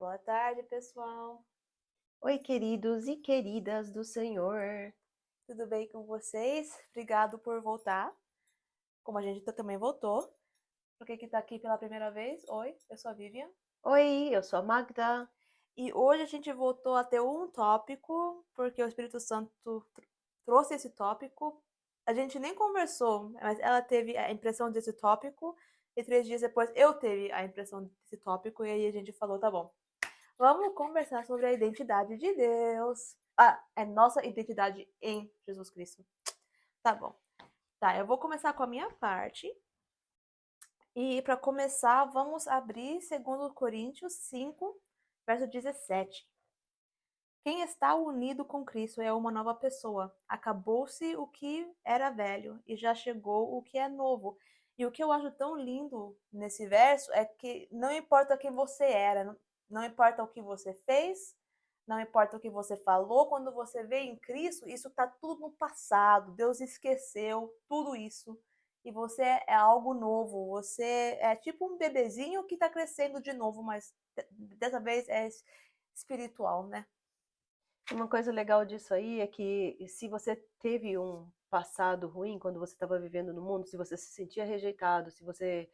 Boa tarde, pessoal. Oi, queridos e queridas do Senhor. Tudo bem com vocês? Obrigado por voltar. Como a gente também voltou. Por que tá aqui pela primeira vez? Oi, eu sou a Vivian. Oi, eu sou a Magda. E hoje a gente voltou a ter um tópico, porque o Espírito Santo trouxe esse tópico. A gente nem conversou, mas ela teve a impressão desse tópico. E 3 dias depois eu teve a impressão desse tópico. E aí a gente falou, tá bom, vamos conversar sobre a identidade de Deus. É nossa identidade em Jesus Cristo. Tá bom. Tá, eu vou começar com a minha parte. E para começar, vamos abrir 2 Coríntios 5, verso 17. Quem está unido com Cristo é uma nova pessoa. Acabou-se o que era velho e já chegou o que é novo. E o que eu acho tão lindo nesse verso é que não importa quem você era, não importa o que você fez, não importa o que você falou, quando você vê em Cristo, isso está tudo no passado. Deus esqueceu tudo isso. E você é algo novo. Você é tipo um bebezinho que está crescendo de novo, mas dessa vez é espiritual, né? Uma coisa legal disso aí é que se você teve um passado ruim quando você estava vivendo no mundo, se você se sentia rejeitado, se você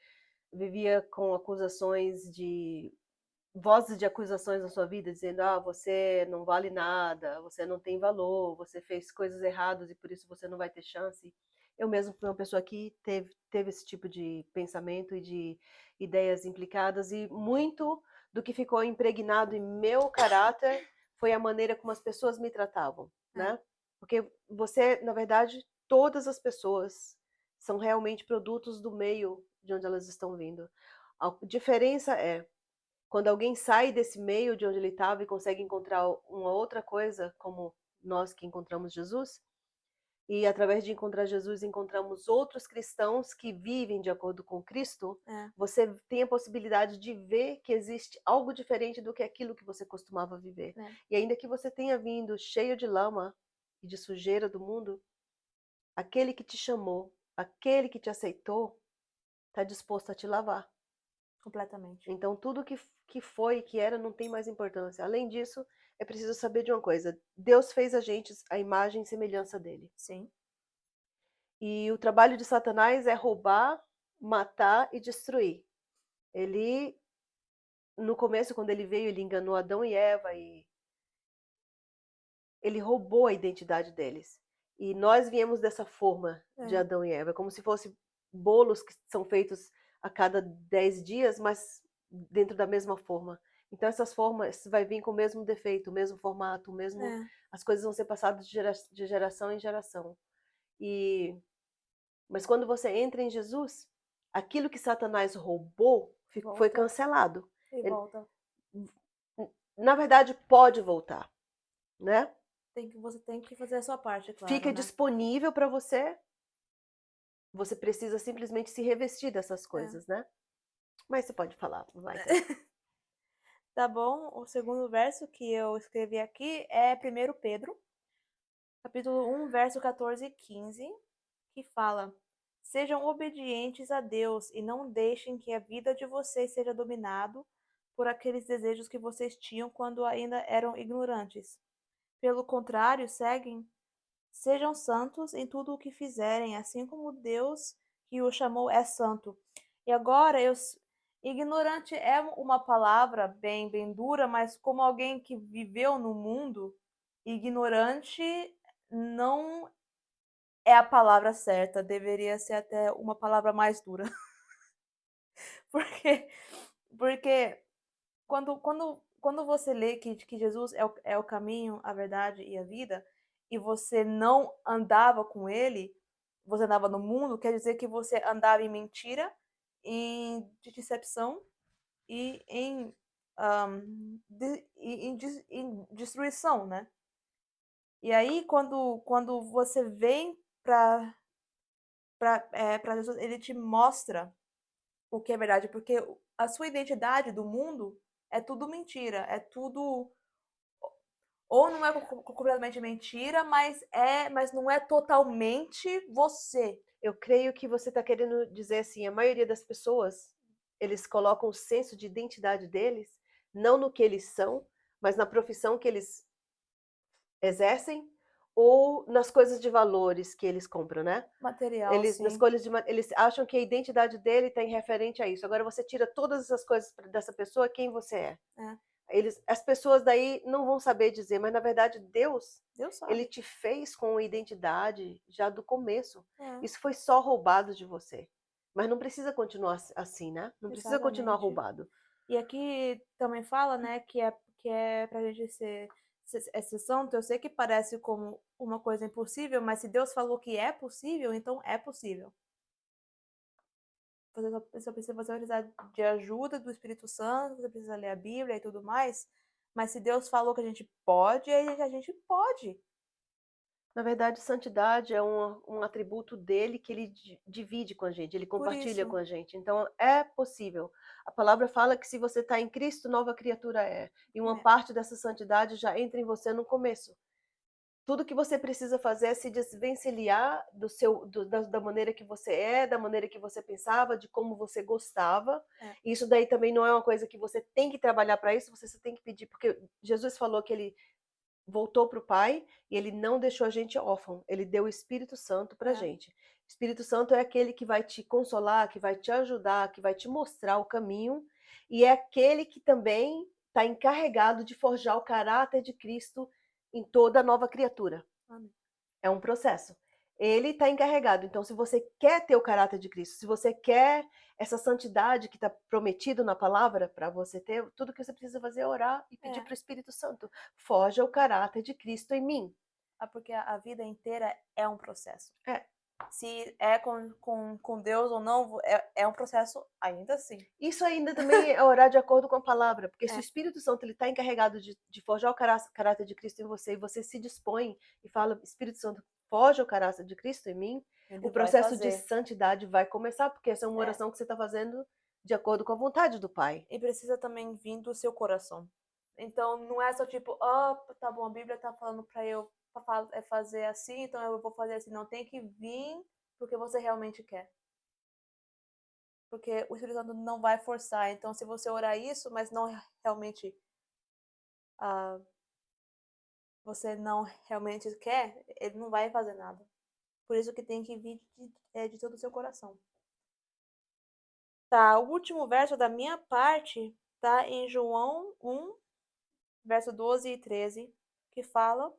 vivia com acusações de vozes de acusações na sua vida, dizendo: "Ah, você não vale nada, você não tem valor, você fez coisas erradas e por isso você não vai ter chance". Eu mesmo fui uma pessoa que teve esse tipo de pensamento e de ideias implicadas, e muito do que ficou impregnado em meu caráter foi a maneira como as pessoas me tratavam, É. né? Porque você, na verdade, todas as pessoas são realmente produtos do meio de onde elas estão vindo. A diferença é quando alguém sai desse meio de onde ele estava e consegue encontrar uma outra coisa, como nós que encontramos Jesus, e através de encontrar Jesus encontramos outros cristãos que vivem de acordo com Cristo, É, você tem a possibilidade de ver que existe algo diferente do que aquilo que você costumava viver. é, E ainda que você tenha vindo cheio de lama e de sujeira do mundo, aquele que te chamou, aquele que te aceitou, está disposto a te lavar. completamente. Então, tudo que foi, que era, não tem mais importância. Além disso, é preciso saber de uma coisa: Deus fez a gente a imagem e semelhança dele. Sim. E o trabalho de Satanás é roubar, matar e destruir. Ele, no começo, quando ele veio, ele enganou Adão e Eva e ele roubou a identidade deles. E nós viemos dessa forma de É, Adão e Eva, como se fossem bolos que são feitos a cada 10 dias, mas dentro da mesma forma. Então essas formas vai vir com o mesmo defeito, o mesmo formato, o mesmo, é. as coisas vão ser passadas de geração em geração. E mas quando você entra em Jesus, aquilo que Satanás roubou foi Volta cancelado. e Ele, volta. na verdade, pode voltar, né? Você tem que fazer a sua parte, claro, Fica né? disponível para você. Você precisa simplesmente se revestir dessas É. coisas, né? Mas você pode falar, Magda. Tá bom? O segundo verso que eu escrevi aqui é 1 Pedro, capítulo 1, verso 14 e 15, que fala: Sejam obedientes a Deus e não deixem que a vida de vocês seja dominado por aqueles desejos que vocês tinham quando ainda eram ignorantes. Pelo contrário, sejam santos em tudo o que fizerem, assim como Deus que o chamou é santo. E agora, ignorante é uma palavra bem dura, mas como alguém que viveu no mundo, ignorante não é a palavra certa, deveria ser até uma palavra mais dura. Porque, porque quando você lê que Jesus é o caminho, a verdade e a vida, e você não andava com ele, você andava no mundo, quer dizer que você andava em mentira, em decepção e em destruição, né? E aí, quando você vem para Jesus, ele te mostra o que é verdade, porque a sua identidade do mundo é tudo mentira, é tudo ou não é completamente mentira, mas não é totalmente você. Eu creio que você está querendo dizer assim, a maioria das pessoas, eles colocam o senso de identidade deles não no que eles são, mas na profissão que eles exercem ou nas coisas de valores que eles compram, né? Material, Eles, nas sim. coisas eles acham que a identidade dele tem referente a isso. Agora você tira todas essas coisas dessa pessoa, quem você é. É. As pessoas daí não vão saber dizer, mas na verdade Deus, Deus ele sabe. te fez com identidade já do começo. É, Isso foi só roubado de você. Mas não precisa continuar assim, né? Não precisa continuar exatamente. roubado. E aqui também fala, né, que é pra gente ser santo. Eu sei que parece como uma coisa impossível, mas se Deus falou que é possível, então é possível. Você precisa, você vai precisar de ajuda do Espírito Santo, você precisa ler a Bíblia e tudo mais. Mas se Deus falou que a gente pode, aí a gente pode. Na verdade, santidade é um atributo dele que ele divide com a gente, ele Por compartilha com isso, a gente. Então, é possível. A palavra fala que se você está em Cristo, nova criatura é. E uma é, parte dessa santidade já entra em você no começo. Tudo que você precisa fazer é se desvencilhar da maneira que você é, da maneira que você pensava, de como você gostava. é, Isso daí também não é uma coisa que você tem que trabalhar para isso, você tem que pedir, porque Jesus falou que ele voltou para o Pai e ele não deixou a gente órfão, ele deu o Espírito Santo para a é, gente. O Espírito Santo é aquele que vai te consolar, que vai te ajudar, que vai te mostrar o caminho, e é aquele que também está encarregado de forjar o caráter de Cristo em toda nova criatura. amém. É um processo. Ele está encarregado. Então, se você quer ter o caráter de Cristo, se você quer essa santidade que está prometido na palavra para você ter, tudo que você precisa fazer é orar e pedir É. para o Espírito Santo. Forja o caráter de Cristo em mim. Porque a vida inteira é um processo. É. Se é com Deus ou não, é um processo ainda assim. Isso ainda também é orar de acordo com a palavra, porque se o É, Espírito Santo está encarregado de forjar o caráter de Cristo em você, e você se dispõe e fala, Espírito Santo, forja o caráter de Cristo em mim, ele o vai processo de fazer. santidade vai começar, porque essa é uma É, oração que você está fazendo de acordo com a vontade do Pai. e precisa também vir do seu coração. Então, não é só tipo, ó, tá bom, a Bíblia tá falando pra eu fazer assim, então eu vou fazer assim. Não, tem que vir porque você realmente quer. Porque o Espírito Santo não vai forçar. Então, se você orar isso, mas não realmente ah, você não realmente quer, ele não vai fazer nada. Por isso que tem que vir de todo o seu coração. Tá, o último verso da minha parte tá em João 1, verso 12 e 13, que fala: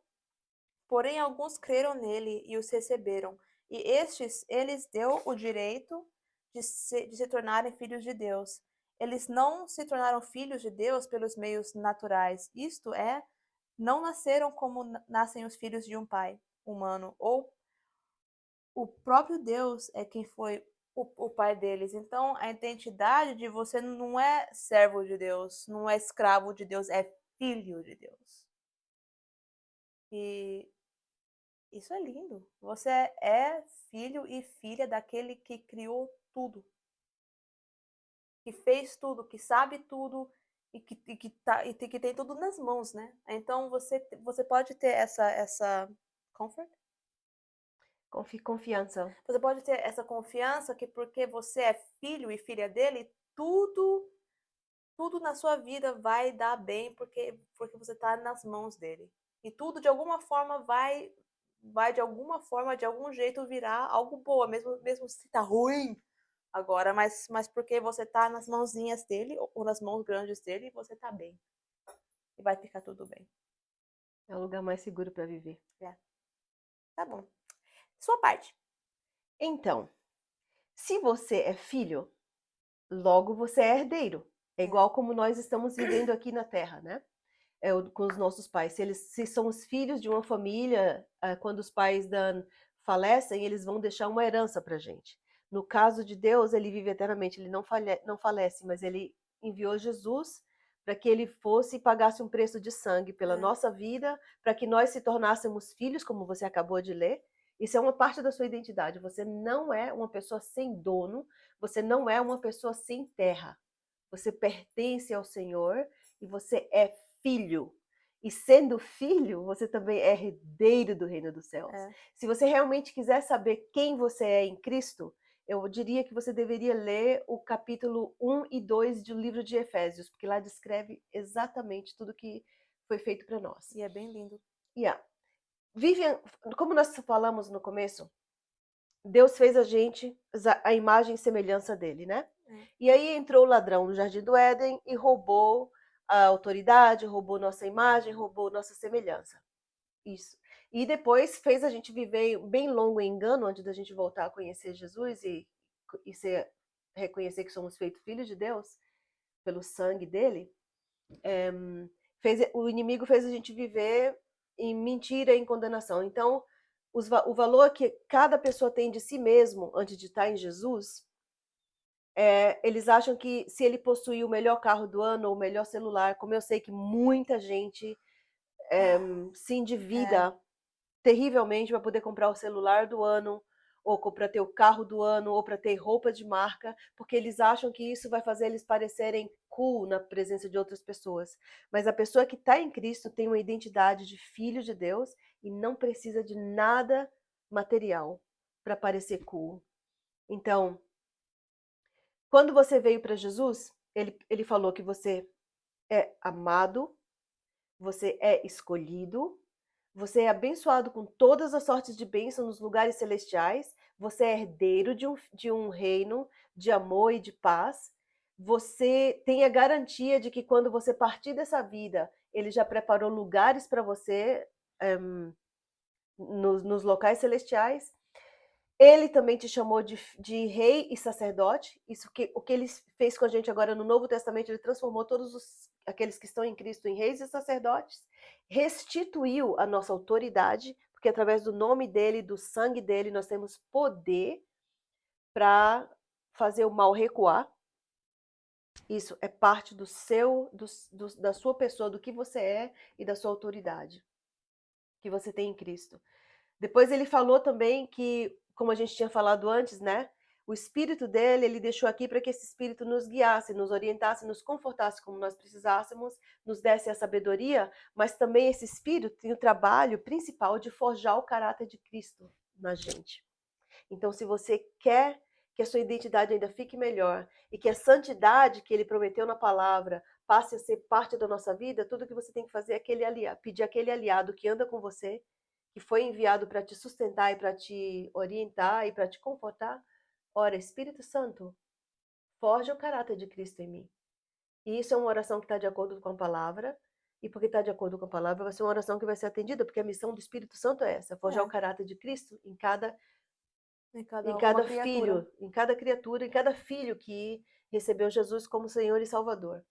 Porém, alguns creram nele e os receberam, e estes eles deu o direito de se tornarem filhos de Deus. Eles não se tornaram filhos de Deus pelos meios naturais, isto é, não nasceram como nascem os filhos de um pai humano, ou o próprio Deus é quem foi o pai deles. Então, a identidade de você não é servo de Deus, não é escravo de Deus, é filho de Deus. E isso é lindo. Você é filho e filha daquele que criou tudo, que fez tudo, que sabe tudo e que tem tudo nas mãos, né? Então você pode ter essa comfort. Confiança. Você pode ter essa confiança que porque você é filho e filha dele, tudo na sua vida vai dar bem porque você está nas mãos dele. E tudo de alguma forma vai de alguma forma, de algum jeito virar algo boa, mesmo se tá ruim agora, mas porque você tá nas mãozinhas dele ou nas mãos grandes dele, você tá bem. E vai ficar tudo bem. É o lugar mais seguro para viver. É. Tá bom. Sua parte. Então, se você é filho, logo você é herdeiro. É É. igual como nós estamos vivendo aqui na Terra, né? Com os nossos pais. Se são os filhos de uma família, quando os pais falecem, eles vão deixar uma herança para gente. No caso de Deus, ele vive eternamente, ele não falece, mas ele enviou Jesus para que ele fosse e pagasse um preço de sangue pela É. nossa vida, para que nós se tornássemos filhos, como você acabou de ler. Isso é uma parte da sua identidade. Você não é uma pessoa sem dono, você não é uma pessoa sem terra. Você pertence ao Senhor e você é filho. E sendo filho, você também é herdeiro do reino dos céus. É. Se você realmente quiser saber quem você é em Cristo, eu diria que você deveria ler o capítulo 1 e 2 do livro de Efésios, porque lá descreve exatamente tudo que foi feito para nós. E é bem lindo. Yeah. Vivian, como nós falamos no começo, Deus fez a gente a imagem e semelhança dele, né? É. E aí entrou o ladrão no Jardim do Éden e roubou a autoridade, roubou nossa imagem, roubou nossa semelhança. Isso. E depois fez a gente viver bem longo em engano antes da gente voltar a conhecer Jesus e reconhecer que somos feitos filhos de Deus pelo sangue dele. O inimigo fez a gente viver em mentira e em condenação. Então, o valor que cada pessoa tem de si mesmo antes de estar em Jesus, eles acham que se ele possuir o melhor carro do ano ou o melhor celular, como eu sei que muita gente se endivida terrivelmente para poder comprar o celular do ano, ou para ter o carro do ano, ou para ter roupa de marca, porque eles acham que isso vai fazer eles parecerem cool na presença de outras pessoas. Mas a pessoa que está em Cristo tem uma identidade de filho de Deus e não precisa de nada material para parecer cool. Então, quando você veio para Jesus, ele falou que você é amado, você é escolhido, você é abençoado com todas as sortes de bênção nos lugares celestiais. Você é herdeiro de um reino de amor e de paz. Você tem a garantia de que quando você partir dessa vida, ele já preparou lugares para você nos locais celestiais. Ele também te chamou de rei e sacerdote. O que ele fez com a gente agora no Novo Testamento, ele transformou aqueles que estão em Cristo em reis e sacerdotes, restituiu a nossa autoridade, porque através do nome dele, do sangue dele, nós temos poder para fazer o mal recuar. Isso é parte da sua pessoa, do que você é e da sua autoridade que você tem em Cristo. Depois ele falou também que, como a gente tinha falado antes, né? O espírito dele, ele deixou aqui para que esse espírito nos guiasse, nos orientasse, nos confortasse como nós precisássemos, nos desse a sabedoria, mas também esse espírito tem o trabalho principal de forjar o caráter de Cristo na gente. Então, se você quer que a sua identidade ainda fique melhor e que a santidade que ele prometeu na palavra passe a ser parte da nossa vida, tudo que você tem que fazer é pedir aquele aliado que anda com você, que foi enviado para te sustentar e para te orientar e para te confortar. Ora, Espírito Santo, forja o caráter de Cristo em mim. E isso é uma oração que está de acordo com a palavra, e porque está de acordo com a palavra, vai ser uma oração que vai ser atendida, porque a missão do Espírito Santo é essa, forjar o caráter de Cristo em cada uma criatura. filho, em cada criatura, em cada filho que recebeu Jesus como Senhor e Salvador.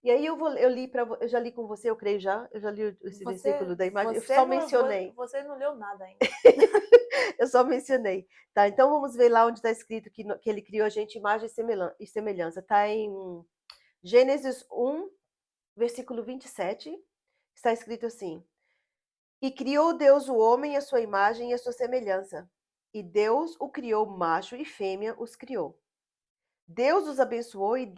E aí eu já li com você, eu creio já, eu já li esse versículo da imagem, eu só mencionei. Você não leu nada ainda. Eu só mencionei. Tá, então vamos ver lá onde está escrito que ele criou a gente imagem e semelhança. Está em Gênesis 1, versículo 27, está escrito assim: E criou Deus o homem à sua imagem e à sua semelhança. E Deus o criou macho e fêmea os criou. Deus os abençoou e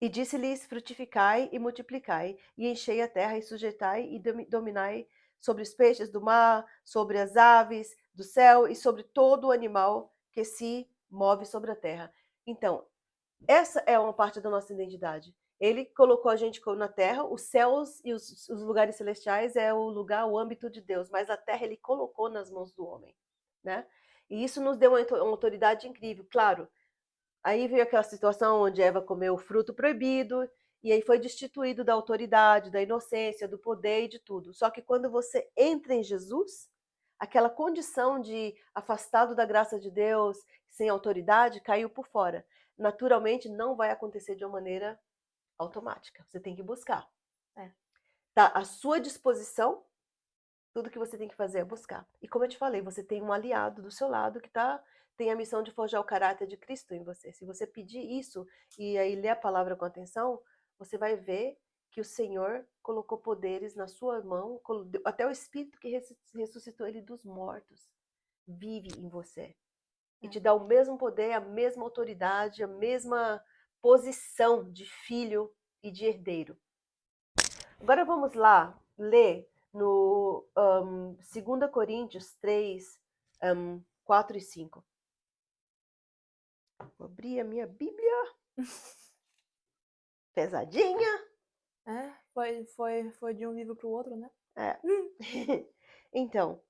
disse-lhes: frutificai e multiplicai, e enchei a terra, e sujeitai e dominai sobre os peixes do mar, sobre as aves do céu e sobre todo o animal que se move sobre a terra. Então, essa é uma parte da nossa identidade. Ele colocou a gente na terra, os céus e os lugares celestiais é o lugar, o âmbito de Deus, mas a terra ele colocou nas mãos do homem, né? E isso nos deu uma autoridade incrível, claro. Aí veio aquela situação onde Eva comeu o fruto proibido, e aí foi destituído da autoridade, da inocência, do poder e de tudo. Só que quando você entra em Jesus, aquela condição de afastado da graça de Deus, sem autoridade, caiu por fora. Naturalmente, não vai acontecer de uma maneira automática. Você tem que buscar. Tá à sua disposição, tudo que você tem que fazer é buscar. E como eu te falei, você tem um aliado do seu lado que tem a missão de forjar o caráter de Cristo em você. Se você pedir isso e aí ler a palavra com atenção, você vai ver que o Senhor colocou poderes na sua mão, até o Espírito que ressuscitou ele dos mortos vive em você. E te dá o mesmo poder, a mesma autoridade, a mesma posição de filho e de herdeiro. Agora vamos lá ler no 2 Coríntios 3, 4 e 5. Vou abrir a minha Bíblia. Pesadinha. Foi de um livro para o outro, né? É. Então,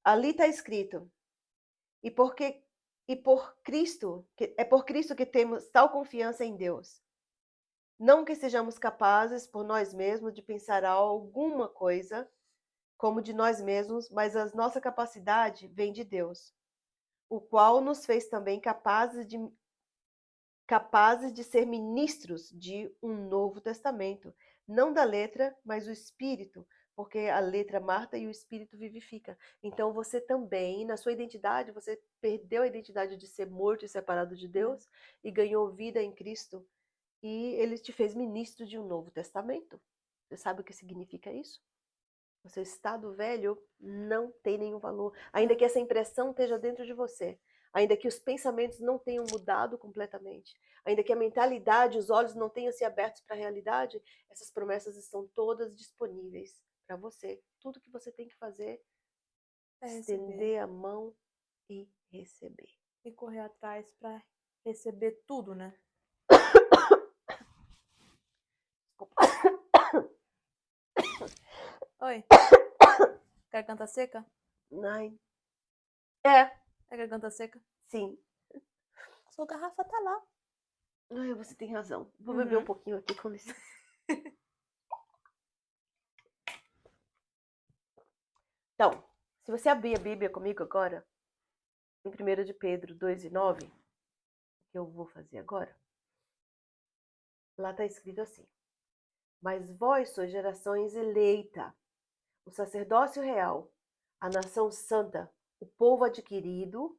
ali está escrito, e por Cristo, é por Cristo que temos tal confiança em Deus. Não que sejamos capazes por nós mesmos de pensar alguma coisa como de nós mesmos, mas a nossa capacidade vem de Deus, o qual nos fez também capazes de ser ministros de um novo testamento, não da letra, mas o espírito, porque a letra mata e o espírito vivifica. Então você também, na sua identidade, você perdeu a identidade de ser morto e separado de Deus e ganhou vida em Cristo. E ele te fez ministro de um novo testamento. Você sabe o que significa isso? O seu estado velho não tem nenhum valor. Ainda que essa impressão esteja dentro de você. Ainda que os pensamentos não tenham mudado completamente. Ainda que a mentalidade, os olhos não tenham se abertos para a realidade, essas promessas estão todas disponíveis para você. Tudo que você tem que fazer é estender a mão e receber. E correr atrás para receber tudo, né? Oi. Garganta seca? Ai. É. É garganta seca? Sim. Sua garrafa tá lá. Ai, você tem razão. Vou beber um pouquinho aqui, com licença. Então, se você abrir a Bíblia comigo agora, em 1 de Pedro 2 e 9, que eu vou fazer agora, lá está escrito assim: mas vós sois gerações eleita, o sacerdócio real, a nação santa, o povo adquirido,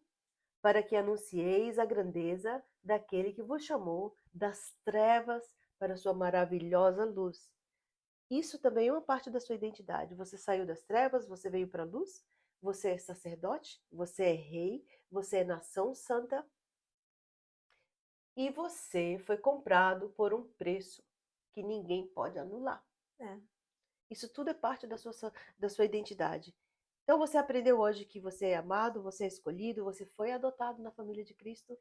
para que anuncieis a grandeza daquele que vos chamou das trevas para a sua maravilhosa luz. Isso também é uma parte da sua identidade. Você saiu das trevas, você veio para a luz, você é sacerdote, você é rei, você é nação santa, e você foi comprado por um preço que ninguém pode anular. Isso tudo é parte da sua identidade. Então você aprendeu hoje que você é amado, você é escolhido, você foi adotado na família de Cristo,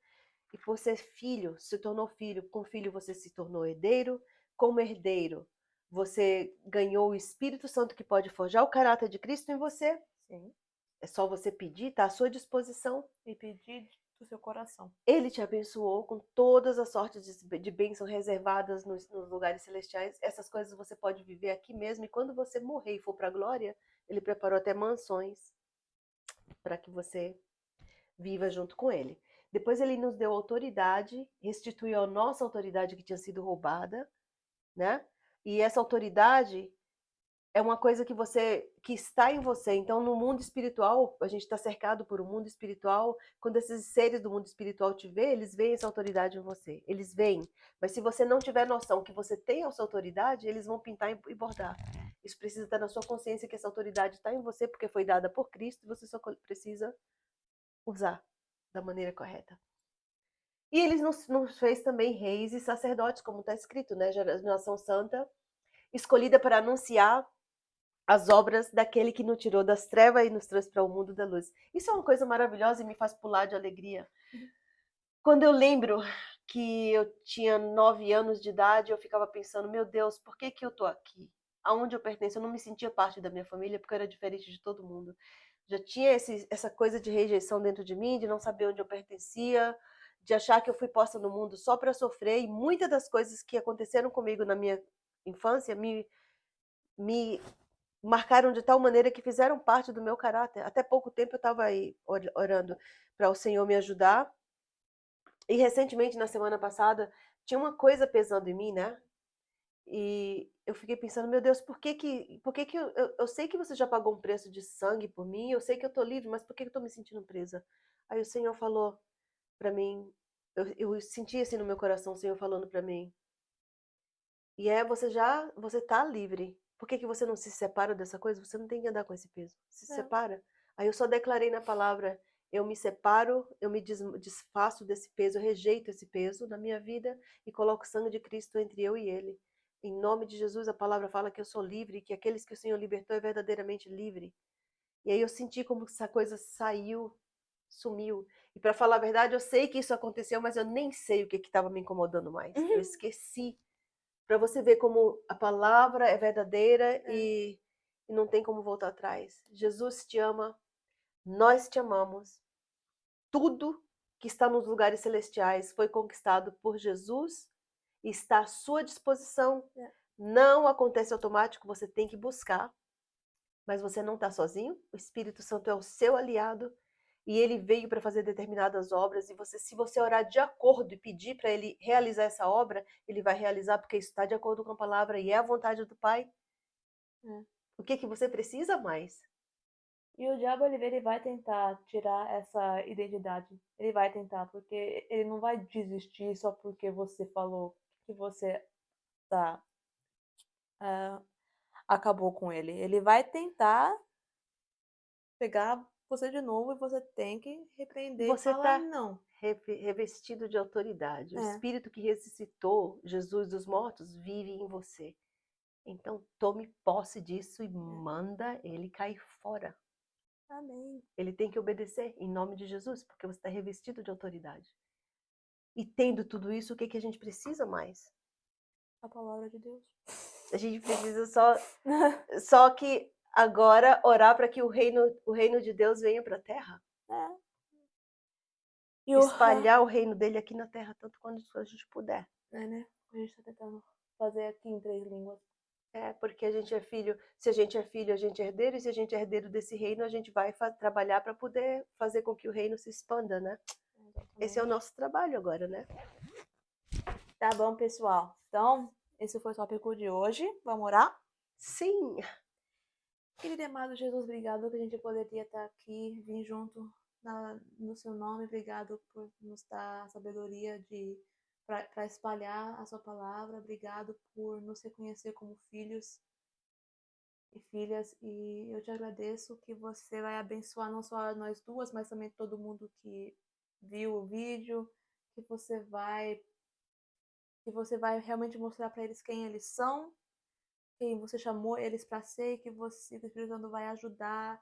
e por ser filho, se tornou filho. Com filho você se tornou herdeiro. Como herdeiro, você ganhou o Espírito Santo que pode forjar o caráter de Cristo em você. Sim. É só você pedir, está à sua disposição. E pedir do seu coração. Ele te abençoou com todas as sortes de bênção reservadas nos lugares celestiais. Essas coisas você pode viver aqui mesmo. E quando você morrer e for para a glória, ele preparou até mansões para que você viva junto com ele. Depois ele nos deu autoridade, restituiu a nossa autoridade que tinha sido roubada, né? E essa autoridade é uma coisa que está em você. Então, no mundo espiritual, a gente está cercado por um mundo espiritual. Quando esses seres do mundo espiritual te veem, eles veem essa autoridade em você. Eles veem. Mas se você não tiver noção que você tem essa autoridade, eles vão pintar e bordar. Isso precisa estar na sua consciência que essa autoridade está em você porque foi dada por Cristo e você só precisa usar da maneira correta. E ele nos fez também reis e sacerdotes, como está escrito, né? Nação santa, escolhida para anunciar as obras daquele que nos tirou das trevas e nos trouxe para o mundo da luz. Isso é uma coisa maravilhosa e me faz pular de alegria. Quando eu lembro que eu tinha 9 anos de idade, eu ficava pensando, meu Deus, por que eu estou aqui? Aonde eu pertenço? Eu não me sentia parte da minha família porque eu era diferente de todo mundo. Já tinha essa coisa de rejeição dentro de mim, de não saber onde eu pertencia, de achar que eu fui posta no mundo só para sofrer, e muitas das coisas que aconteceram comigo na minha infância me marcaram de tal maneira que fizeram parte do meu caráter. Até pouco tempo eu estava aí orando para o Senhor me ajudar. E recentemente, na semana passada, tinha uma coisa pesando em mim, né? E eu fiquei pensando, meu Deus, por que eu sei que você já pagou um preço de sangue por mim, eu sei que eu tô livre, mas por que eu tô me sentindo presa? Aí o Senhor falou para mim, eu senti assim no meu coração o Senhor falando para mim, você tá livre. Por que você não se separa dessa coisa? Você não tem que andar com esse peso. Se separa. Aí eu só declarei na palavra, eu me separo, eu me desfaço desse peso, eu rejeito esse peso na minha vida e coloco o sangue de Cristo entre eu e ele. Em nome de Jesus, a palavra fala que eu sou livre, que aqueles que o Senhor libertou é verdadeiramente livre. E aí eu senti como essa coisa saiu sumiu. E para falar a verdade, eu sei que isso aconteceu, mas eu nem sei o que estava me incomodando mais. Eu esqueci. Para você ver como a palavra é verdadeira e não tem como voltar atrás. Jesus te ama, nós te amamos. Tudo que está nos lugares celestiais foi conquistado por Jesus e está à sua disposição. É. Não acontece automático, você tem que buscar. Mas você não está sozinho. O Espírito Santo é o seu aliado e ele veio para fazer determinadas obras. E você, se você orar de acordo e pedir para ele realizar essa obra, ele vai realizar porque isso está de acordo com a palavra e é a vontade do Pai. É. O que você precisa mais? E o diabo, ele vai tentar tirar essa identidade. Ele vai tentar, porque ele não vai desistir só porque você falou que você tá, ah, acabou com ele. Ele vai tentar pegar você de novo e você tem que repreender e Você falar está não. revestido de autoridade. O É, Espírito que ressuscitou Jesus dos mortos vive em você. Então tome posse disso e manda ele cair fora. amém. Ele tem que obedecer em nome de Jesus, porque você está revestido de autoridade. E tendo tudo isso, o que a gente precisa mais? A palavra de Deus. A gente precisa só que agora orar para que o reino de Deus venha para a terra. É. E o, Espalhar o reino dele aqui na terra, tanto quanto a gente puder. é, né? A gente tá tentando fazer aqui em 3 línguas. É, porque a gente é filho, se a gente é filho, a gente é herdeiro, e se a gente é herdeiro desse reino, a gente vai trabalhar para poder fazer com que o reino se expanda, né? Esse é o nosso trabalho agora, né? Tá bom, pessoal. Então, esse foi o tópico de hoje. Vamos orar? Sim. Querido e amado Jesus, obrigado que a gente poderia estar aqui, vir junto no seu nome. Obrigado por nos dar a sabedoria para espalhar a sua palavra. Obrigado por nos reconhecer como filhos e filhas. E eu te agradeço que você vai abençoar não só nós duas, mas também todo mundo que viu o vídeo, que você vai realmente mostrar para eles quem eles são, quem você chamou eles para ser, e que você, o Espírito Santo, vai ajudar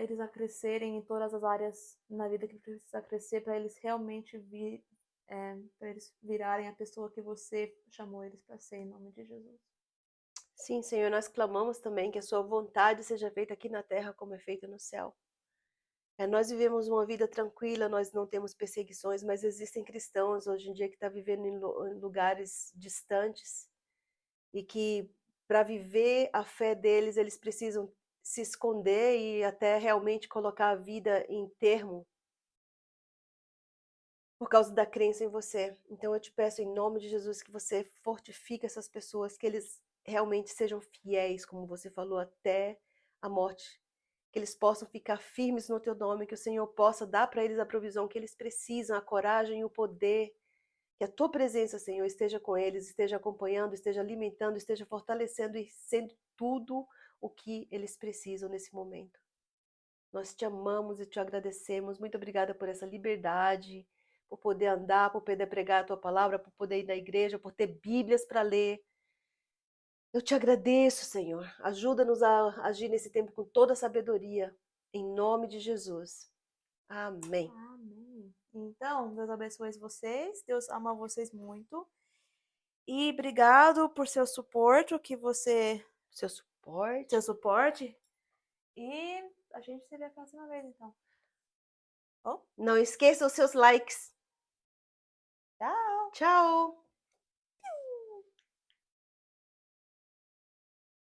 eles a crescerem em todas as áreas na vida que precisa crescer, para eles realmente para eles virarem a pessoa que você chamou eles para ser, em nome de Jesus. Sim, Senhor, nós clamamos também que a sua vontade seja feita aqui na terra como é feita no céu. Nós vivemos uma vida tranquila, nós não temos perseguições, mas existem cristãos hoje em dia que estão vivendo em lugares distantes e que para viver a fé deles, eles precisam se esconder e até realmente colocar a vida em termo por causa da crença em você. Então eu te peço em nome de Jesus que você fortifique essas pessoas, que eles realmente sejam fiéis, como você falou, até a morte. Que eles possam ficar firmes no teu nome, que o Senhor possa dar para eles a provisão que eles precisam, a coragem e o poder. Que a tua presença, Senhor, esteja com eles, esteja acompanhando, esteja alimentando, esteja fortalecendo e sendo tudo o que eles precisam nesse momento. Nós te amamos e te agradecemos. Muito obrigada por essa liberdade, por poder andar, por poder pregar a tua palavra, por poder ir na igreja, por ter Bíblias para ler. Eu te agradeço, Senhor. Ajuda-nos a agir nesse tempo com toda a sabedoria. Em nome de Jesus. Amém. Amém. Então, Deus abençoe vocês. Deus ama vocês muito. E obrigado por seu suporte, Seu suporte. seu suporte. E a gente se vê a próxima vez, então. Bom, Não esqueça os seus likes. tchau! Tchau!